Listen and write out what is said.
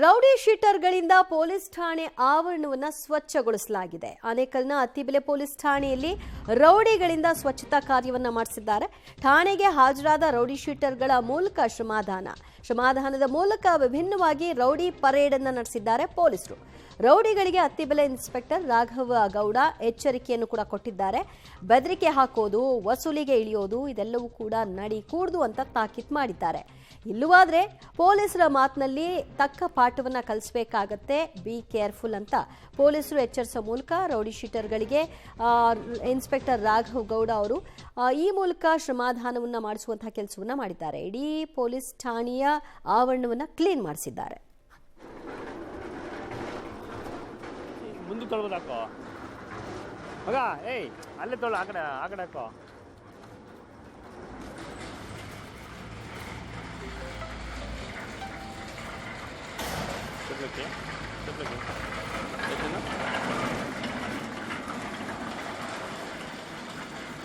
Rowdy ಶೀಟರ್ಗಳಿಂದ police ಠಾಣೆ ಆವರಣವನ್ನು ಸ್ವಚ್ಛಗೊಳಿಸಲಾಗಿದೆ. ಆನೇಕಲ್ನ Attibele police ಠಾಣೆಯಲ್ಲಿ ರೌಡಿಗಳಿಂದ ಸ್ವಚ್ಛತಾ ಕಾರ್ಯವನ್ನು ಮಾಡಿಸಿದ್ದಾರೆ. ಠಾಣೆಗೆ ಹಾಜರಾದ ರೌಡಿ ಶೀಟರ್ಗಳ ಮೂಲಕ ಶ್ರಮದಾನದ ಮೂಲಕ ವಿಭಿನ್ನವಾಗಿ ರೌಡಿ ಪರೇಡ್ ಅನ್ನು ನಡೆಸಿದ್ದಾರೆ ಪೊಲೀಸರು. ರೌಡಿಗಳಿಗೆ ಅತ್ತಿಬೆಲೆ ಇನ್ಸ್ಪೆಕ್ಟರ್ ರಾಘವ ಗೌಡ ಎಚ್ಚರಿಕೆಯನ್ನು ಕೂಡ ಕೊಟ್ಟಿದ್ದಾರೆ. ಬೆದರಿಕೆ ಹಾಕೋದು, ವಸೂಲಿಗೆ ಇಳಿಯೋದು ಇದೆಲ್ಲವೂ ಕೂಡ ಕೂಡದು ಅಂತ ತಾಕೀತು ಮಾಡಿದ್ದಾರೆ. ಇಲ್ಲವಾದ್ರೆ ಪೊಲೀಸರ ಮಾತಿನಲ್ಲಿ ತಕ್ಕ ಪಾಠವನ್ನ ಕಲಿಸಬೇಕಾಗತ್ತೆ, ಬಿ ಕೇರ್ಫುಲ್ ಅಂತ ಪೊಲೀಸರು ಎಚ್ಚರಿಸುವ ಮೂಲಕ ರೌಡಿ ಶೀಟರ್ಗಳಿಗೆ ಇನ್ಸ್ಪೆಕ್ಟರ್ ರಾಘವ್ ಗೌಡ ಅವರು ಈ ಮೂಲಕ ಶ್ರಮದಾನವನ್ನ ಮಾಡಿಸುವಂತಹ ಕೆಲಸವನ್ನ ಮಾಡಿದ್ದಾರೆ. ಇಡೀ ಪೊಲೀಸ್ ಠಾಣೆಯ ಆವರಣವನ್ನ ಕ್ಲೀನ್ ಮಾಡಿಸಿದ್ದಾರೆ. ಮುಂದೆ ತೊಳ್ಬೋದಾಕೋ ಮಗ, ಏಯ್ ಅಲ್ಲೇ ತೊಳು, ಆ ಕಡೆ ಹಾಕೋ. ಚಪ್ಲಕ್ಕೆ